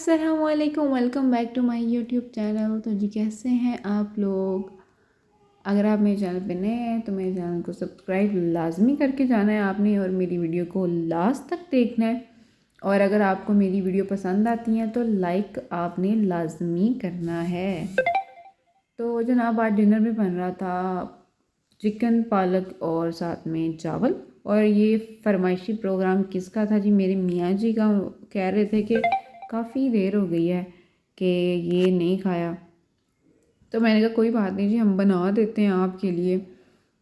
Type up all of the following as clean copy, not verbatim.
अस्सलामुअलैकुम, welcome back to my YouTube channel. तो जी कैसे हैं आप लोग। अगर आप मेरे चैनल पे नए हैं तो मेरे चैनल को सब्सक्राइब लाजमी करके जाना है आपने, और मेरी वीडियो को लास्ट तक देखना है। और अगर आपको मेरी वीडियो पसंद आती है तो लाइक आपने लाजमी करना है। तो जनाब आज डिनर में बन रहा था चिकन पालक और साथ में चावल। और ये फरमाइशी प्रोग्राम किसका था जी? मेरे मियाँ जी का। कह रहे थे कि काफ़ी देर हो गई है कि ये नहीं खाया। तो मैंने कहा कोई बात नहीं जी, हम बना देते हैं आपके लिए।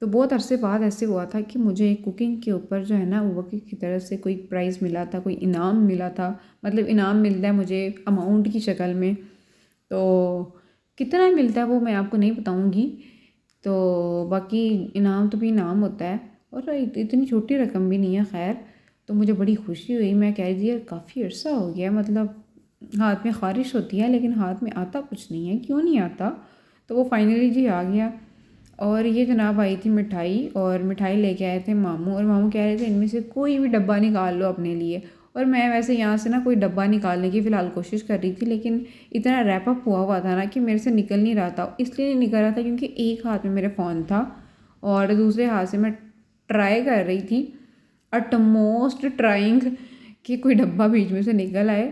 तो बहुत अरसे बाद ऐसे हुआ था कि मुझे कुकिंग के ऊपर जो है ना वकी की तरफ से कोई प्राइज़ मिला था, कोई इनाम मिला था। मतलब इनाम मिलता है मुझे अमाउंट की शक्ल में। तो कितना मिलता है वो मैं आपको नहीं बताऊंगी। तो बाकी इनाम तो भी इनाम होता है, और इतनी छोटी रकम भी नहीं है। खैर, तो मुझे बड़ी खुशी हुई। मैं कह रही थी यार काफ़ी अर्सा हो गया, मतलब हाथ में ख़ारिश होती है लेकिन हाथ में आता कुछ नहीं है, क्यों नहीं आता। तो वो फाइनली जी आ गया। और ये जनाब आई थी मिठाई, और मिठाई लेके आए थे मामू। और मामू कह रहे थे इनमें से कोई भी डब्बा निकाल लो अपने लिए। और मैं वैसे यहाँ से ना कोई डब्बा निकालने की फ़िलहाल कोशिश कर रही थी, लेकिन इतना रैप अप हुआ हुआ था ना कि मेरे से निकल नहीं रहा था। इसलिए नहीं निकल रहा था क्योंकि एक हाथ में मेरे फ़ोन था और दूसरे हाथ से मैं ट्राई कर रही थी, अटमोस्ट ट्राइंग, कि कोई डब्बा बीच में से निकल आए।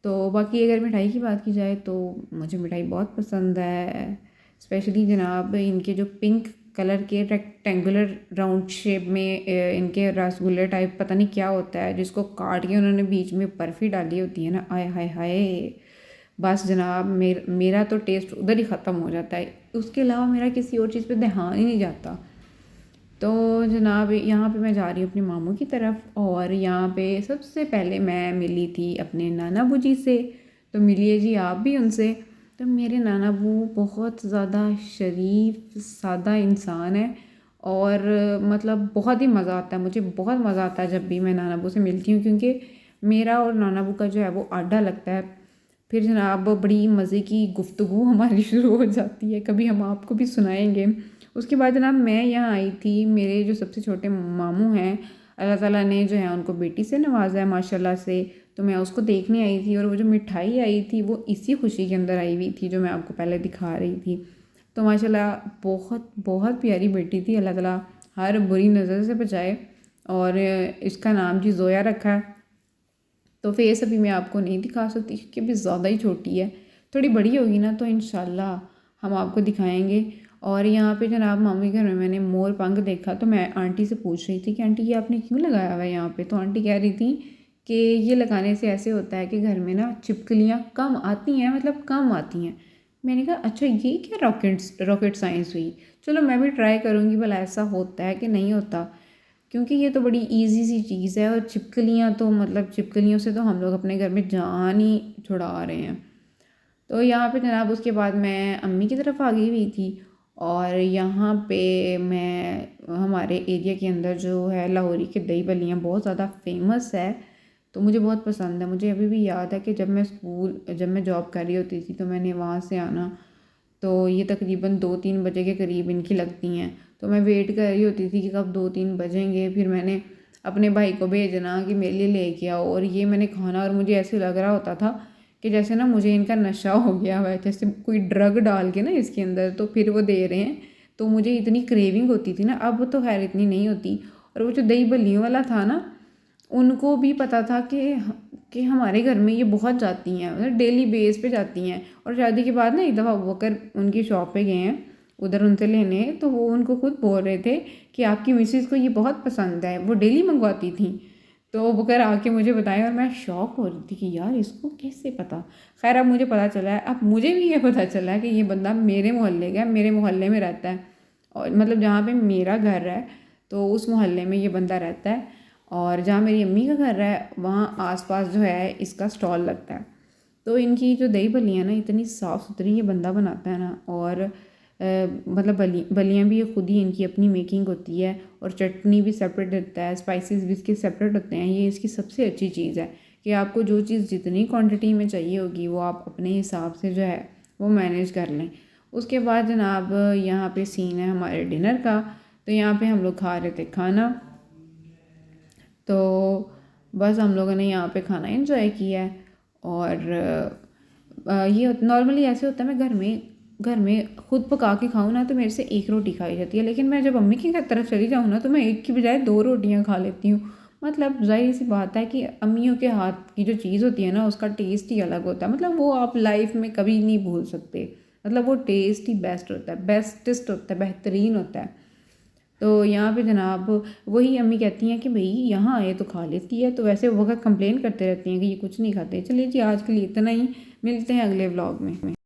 तो बाकी अगर मिठाई की बात की जाए तो मुझे मिठाई बहुत पसंद है। स्पेशली जनाब इनके जो पिंक कलर के रेक्टेंगुलर राउंड शेप में इनके रसगुल्ले टाइप पता नहीं क्या होता है, जिसको काट के उन्होंने बीच में बर्फ़ी डाली होती है ना, आय हाय हाय। बस जनाब मेरा तो टेस्ट उधर ही ख़त्म हो जाता है। उसके अलावा मेरा किसी और चीज़ पे ध्यान ही नहीं जाता। तो जनाब यहाँ पे मैं जा रही हूँ अपने मामू की तरफ, और यहाँ पे सबसे पहले मैं मिली थी अपने नाना बू जी से। तो मिलिए जी आप भी उनसे। तो मेरे नाना बू बहुत ज़्यादा शरीफ सादा इंसान है, और मतलब बहुत ही मज़ा आता है, मुझे बहुत मज़ा आता है जब भी मैं नाना बू से मिलती हूँ, क्योंकि मेरा और नाना बू का जो है वो आडा लगता है। फिर जनाब बड़ी मज़े की गुफ्तगू हमारी शुरू हो जाती है, कभी हम आपको भी सुनाएंगे। उसके बाद जनाब मैं यहाँ आई थी, मेरे जो सबसे छोटे मामू हैं, अल्लाह ताला ने जो है उनको बेटी से नवाजा है माशाल्लाह से। तो मैं उसको देखने आई थी, और वो जो मिठाई आई थी वो इसी खुशी के अंदर आई हुई थी जो मैं आपको पहले दिखा रही थी। तो माशाल्लाह बहुत बहुत प्यारी बेटी थी। अल्लाह ताला हर बुरी नज़र से बचाए। और इसका नाम जी जोया रखा है। तो फेस अभी मैं आपको नहीं दिखा सकती क्योंकि अभी ज़्यादा ही छोटी है। थोड़ी बड़ी होगी ना तो इंशाल्लाह हम आपको दिखाएंगे। और यहाँ पे जनाब मामी घर में मैंने मोर पंख देखा, तो मैं आंटी से पूछ रही थी कि आंटी ये आपने क्यों लगाया हुआ है यहाँ पे। तो आंटी कह रही थी कि ये लगाने से ऐसे होता है कि घर में ना छिपकलियाँ कम आती हैं, मतलब कम आती हैं। मैंने कहा अच्छा ये क्या रॉकेट साइंस हुई। चलो मैं भी ट्राई करूँगी भला ऐसा होता है कि नहीं होता, क्योंकि ये तो बड़ी इजी सी चीज़ है। और छिपकलियाँ तो मतलब छिपकलियों से तो हम लोग अपने घर में जान ही छुड़ा रहे हैं। तो यहाँ पे जनाब उसके बाद मैं अम्मी की तरफ आ गई हुई थी। और यहाँ पे मैं हमारे एरिया के अंदर जो है लाहौरी के दही बल्लियाँ बहुत ज़्यादा फेमस है, तो मुझे बहुत पसंद है। मुझे अभी भी याद है कि जब मैं जॉब कर रही होती थी तो मैंने वहाँ से आना, तो ये तकरीबन 2-3 बजे के करीब इनकी लगती हैं। तो मैं वेट कर रही होती थी कि कब 2-3 बजेंगे, फिर मैंने अपने भाई को भेजना कि मेरे लिए लेके आओ, और ये मैंने खाना। और मुझे ऐसे लग रहा होता था कि जैसे ना मुझे इनका नशा हो गया हुआ है, जैसे कोई ड्रग डाल के ना इसके अंदर तो फिर वो दे रहे हैं। तो मुझे इतनी क्रेविंग होती थी ना, अब तो खैर इतनी नहीं होती। और वो जो दही बल्लियों वाला था ना, उनको भी पता था कि हमारे घर में ये बहुत जाती हैं, मतलब डेली बेस पे जाती हैं। और शादी के बाद ना एक दफ़ा बकर उनकी शॉप पे गए हैं उधर उनसे लेने, तो वो उनको खुद बोल रहे थे कि आपकी मिसेज़ को ये बहुत पसंद है, वो डेली मंगवाती थी। तो बकर आके मुझे बताएं, और मैं शॉक हो रही थी कि यार इसको कैसे पता। खैर अब मुझे पता चला है, अब मुझे भी ये पता चला है कि ये बंदा मेरे मोहल्ले का है, मेरे मोहल्ले में रहता है। और मतलब जहाँ पे मेरा घर है तो उस मोहल्ले में ये बंदा रहता है, और जहाँ मेरी अम्मी का घर है वहाँ आसपास जो है इसका स्टॉल लगता है। तो इनकी जो दही बल्लियाँ ना इतनी साफ़ सुथरी ये बंदा बनाता है ना, और मतलब बल्लियाँ भी ये खुद ही इनकी अपनी मेकिंग होती है, और चटनी भी सेपरेट देता है, स्पाइसेस भी इसके सेपरेट होते हैं। ये इसकी सबसे अच्छी चीज़ है कि आपको जो चीज़ जितनी क्वांटिटी में चाहिए होगी वो आप अपने हिसाब से जो है वो मैनेज कर लें। उसके बाद जनाब यहाँ पे सीन है हमारे डिनर का। तो यहाँ पे हम लोग खा रहे थे खाना। तो बस हम लोगों ने यहाँ पे खाना एंजॉय किया है। और ये नॉर्मली ऐसे होता है, मैं घर में खुद पका के खाऊँ ना तो मेरे से एक रोटी खाई जाती है, लेकिन मैं जब अम्मी की तरफ चली जाऊँ ना तो मैं एक की बजाय 2 रोटियाँ खा लेती हूँ। मतलब ज़ाहिर सी बात है कि अम्मियों के हाथ की जो चीज़ होती है ना उसका टेस्ट ही अलग होता है, मतलब वो आप लाइफ में कभी नहीं भूल सकते। मतलब वो टेस्ट ही बेस्ट होता है, बेस्टेस्ट होता है, बेहतरीन होता है। तो यहाँ पे जनाब वही अम्मी कहती हैं कि भाई यहाँ आए तो खा लेती है, तो वैसे वो वक्त कंप्लेन करते रहती हैं कि ये कुछ नहीं खाते। चलिए जी, आज के लिए इतना ही, मिलते हैं अगले व्लॉग में।